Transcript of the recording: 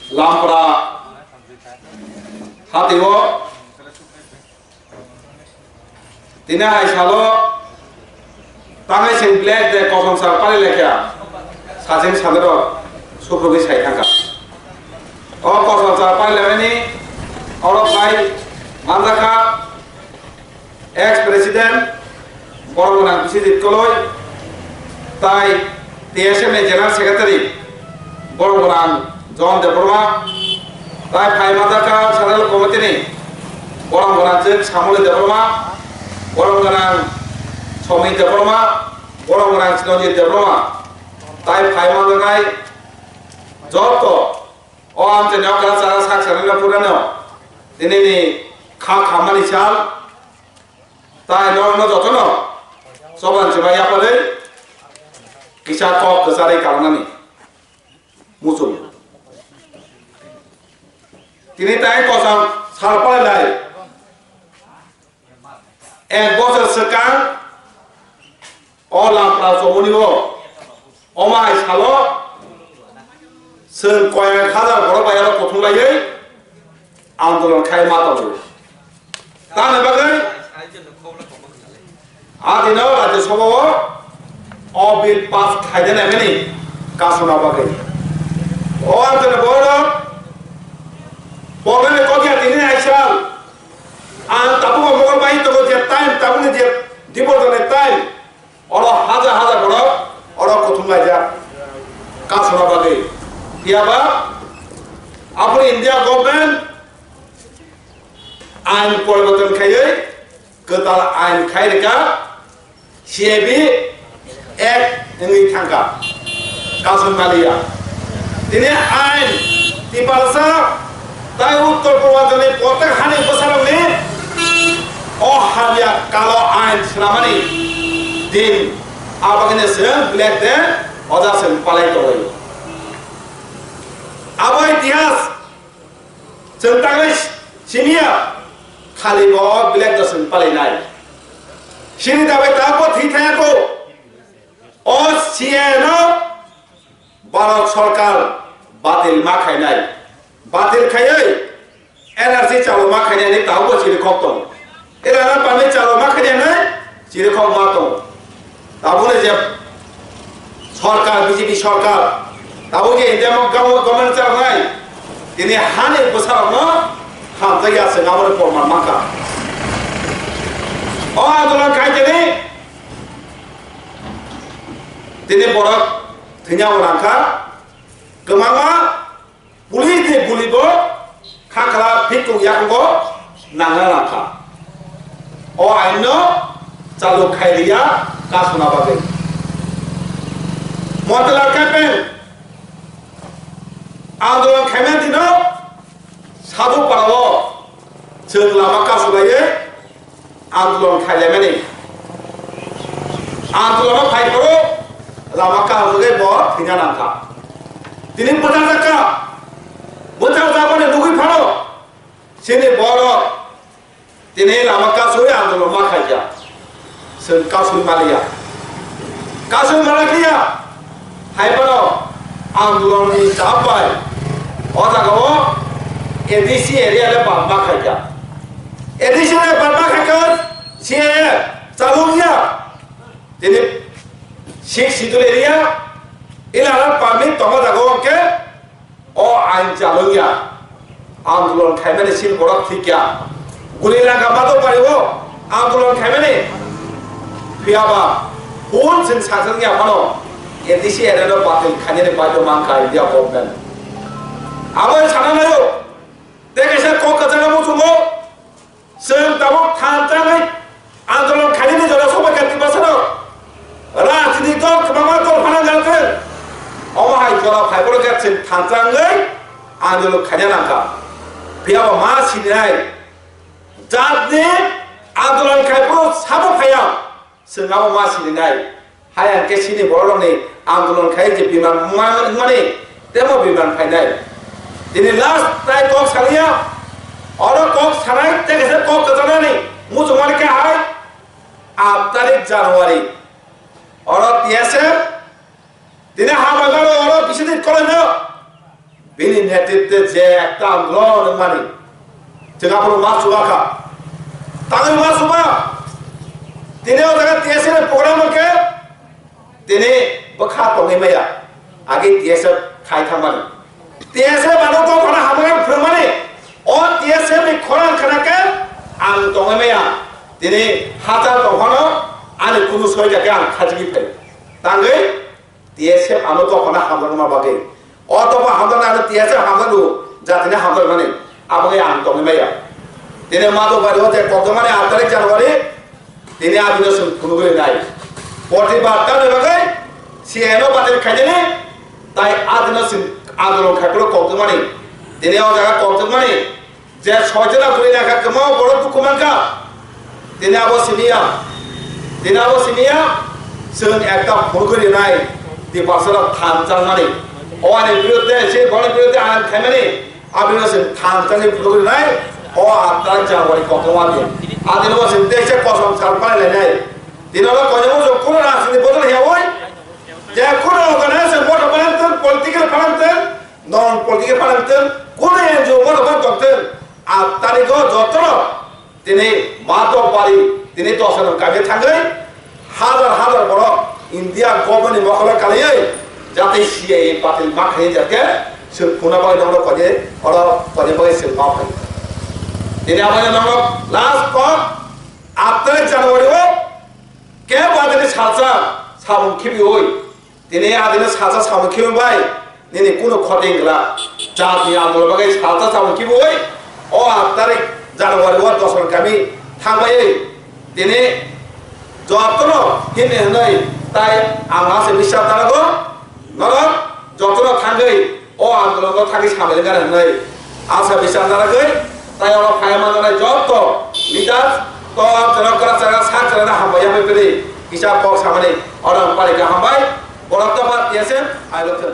লামপড়া হাতিব তিনি আইসালো তাঙাই সিং ব্লেক দে কসম সার পালি লেখা সাজিন সাদের সুপ্রবি সাই থাকা ও কসম সার পালি লেখানি অরব ভাই মানজাখা এক্স প্রেসিডেন্ট বড় বিশ্বজিৎ কলই তাই টিএসএম এর জেনারেল সেক্রেটারি বড় জন দেববর্মা তাই ভাই মানজাখা সাধারণ কমিটিনি বড় जों সামলে দেববর্মা বড় সমী দেববর্মা বড় চিরঞ্জিত দেববর্মা তাই ভাই মানজাখাই যত ও আমতে নেওয়া চারা সাকসারিনা পুরানো দিনে খামানি চাল তাই নরন যতন সবান সেবাই আপালে কিসা কক কসারে কারণানি মুসুম তিনি তাই কসম সারপালে লাই এক বছর সরকার অলামপ্রা সমনিব অমাই সালো सोर कয়েক হাজার বড় বাইরে প্রথম লাগে আন্দোলন খাই মাতাবো তার বাগে আদিন রাজ্য সভা অবিল পাস খাইদে নামেনি কাসনা বাগে ও আন্দোলন বড় পগলে কদিয়া তিনি আইসাল আর তাবু মগল বাই তো যে টাইম তাবুনি যে ডিপোর্টনের টাইম অর হাজার হাজার বড় অর প্রথম লাগা কাসনা বাগে ইয়াবা আপনি ইন্ডিয়া গভর্নমেন্ট আইন পরিবর্তন খাইয়ে গোদাল আইন খাইরেকা সিএবি এক এঙ্গি থাকা কাসন মালিয়া তিনি আইন তিপালসা তাই উত্তর পূর্বাঞ্চলে প্রত্যেক হানি বসারনি ও হাবিয়া কালো আইন সামানি দিন আবাগনে সে ব্ল্যাক দে অজাসেন পালাই তো আবো ইতিহাস চন্তাগলে সিনিয়া খালি ব ব্ল্যাক দসন পালাই নাই সিনি দাবে তাকো থিথায়াকো ও সিএনো ভারত সরকার বাতিল মা খাই নাই বাতিল খাইয়ে এনআরসি চালু মা খাই নাই তাও চিরে খপ্ত এরা না পালে চালু মা খাই নাই চিরে খপ মা তো তাবলে যে সরকার বিজেপি সরকার তাও যে যেমন গভর্নমেন্ট চালাই তিনি হানে বসানো হামজাই আছে নামরে প্রমাণ মাকা ও আন্দোলন খাইতেনি তিনি বড় থিনাও রাখা গমাঙা পুলিশ গুলিব খাখলা ফিকু ইয়াকো নাঙ্গা রাখা ও আইন চালু খাইলিয়া কাসনা বাগে মতলা কাপেন আন্দোলন খাইমেন দিন সাধু পারাবো जों लामा कासुलायो आंदोलन खाइलायमानि आंदोलन फाइखरो लामा कासुगे ब थैना नांखा दिनै बोथा जाका बोथा जाबानो दुगै फारो सेने बर दिनै लामा कासुगे आंदोलन मा खाइया जों कासुल मालिया कासुल मालाखिया हाइबारो आंदोलननि जाबाय अजागाव एडीसी एरिया ले बाबा खाइया एडीसी ले बाबा खाइकर से चालुया दिनै सिक्स सिडुल एरिया इलाला पामिट तमा जागाव के ओ आइन चालुया आंदोलन खाइमाने सिल बरक थिकिया गुली लागा मादो पारिबो आंदोलन खाइमाने फियाबा हुन जों साजोंया मानो एडीसी एरिया ले बातिल खाइने बायदो मांखा इंडिया गभर्नमेंट आबो साना नायो देखेसे क'क्राझाराव मुसुमो जों दाबो थांजानाय आन्दोलन खालिनि जरा सबाय काति बासानो राजनीति दल गोबां दल फानांगालखो अमाहाय जरा फाइबर गारसिन थांजाङै आन्दोलन खालिया नांखा बेयाव मा सिनाय जातनि आन्दोलन खाइबो साबो फाया जोंहाबो मा सिनाय हाया के सिनि बर'नि आन्दोलन खाइ जे बिमान माने तेमो बिमान फायनाय दिनै लास्ट टाइम कक सालिया और कक सानाय देखेसे क'क्राझारनि मुसुमानि के हाय 8 तारिख জানুয়ারি और টিএসএফ दिनै हाबागारो और बिसोरनि कलेजनो বিনি নেতৃত্বে যে একটা আন্দোলন মানে যেটা বলো মা সুবাখা তাদের মা সুবা তিনিও দেখা টিএসএর প্রোগ্রামকে তিনি বখা তঙে মাইয়া আগে টিএসএফ খাই থামানি টিএসএফ আনো তো খানা হামগে ফ্রমানে ও টিএসএফ নি খরান খানাকে আন তঙে মাইয়া তিনি হাজার দফানো আনে কোনো সয়টাকে আন খাজগি ফেলে তাঙ্গে টিএসএফ আনো তো খানা হামগে মাবাগে ও তো হামগে আনো টিএসএফ হামগে জাতিনে হামগে মানে আবগে আন তঙে মাইয়া তিনি মাদক বাড়ি হতে কত মানে 8 তারিখ জানুয়ারি তিনি আদিবাসী কোনগুলি নাই প্রতিবাদটা নেবে সিএনও বাতিল খাইনি তাই আদিবাসী আন্দোলন খাইলো কত মানে তিনি ও জায়গা কত মানে যে সচেতনা করে রাখা কেমন বড় দুঃখ মানকা তিনি আবসিনিয়া जों একটা ফোন করে নাই যে পাশরা থান চান মানে ওয়ানের বিরুদ্ধে সেই গণের বিরুদ্ধে আইন খাইমানে আদিবাসী থান চানে ফোন করে নাই ও আপনার জানুয়ারি কত মাসে আদিবাসী দেশে কসম সাল পাইলে নাই দিনলা কয়মো কোন রাজনীতি বদল হ্যাঁ ওই যে কোন অর্গানাইজেশন মোট বানাতেন পলিটিক্যাল বানাতেন নন পলিটিক্যাল বানাতেন কোন এনজিও মোট বানাতেন আর তারিখ যত তিনি মাতব বাড়ি তিনি 10 জন কাজে থাকলে হাজার হাজার বড় ইন্ডিয়া গভর্নমেন্ট মহলে কালিয়ে যাতে সিএ বাতিল মাখাই যাকে সে কোনা বাই নম্বর কজে ওরা কজে বাই সে মাপ হয় তিনি আমাদের নম্বর লাস্ট পর আপনার জানুয়ারি ও কে বাদিনে সাজা সামুখী হই তিনি আদিনে সাজা সামুখী বাই নিনি কোনো ক্ষতি গলা জাতি আন্দোলন বাই সাজা সামুখী হই ও আপনার জানুয়ারি ও 10 জন কামি থাকবাই তিনি যতন হিনে হই তাই আমরা সে বিশ্বাস দাঁড়াবো নরক যতন থাকবে ও আন্দোলন থাকি সামনে গান হই আশা বিশ্বাস দাঁড়াবে তাই ওরা ফায়ামান যত লিডার তো জনকরা জায়গা সাত জায়গা হামবাই হবে পেরে হিসাব সামনে ওরা পারে হামবাই বড় তো বাদ দিয়েছেন আই লক্ষ্য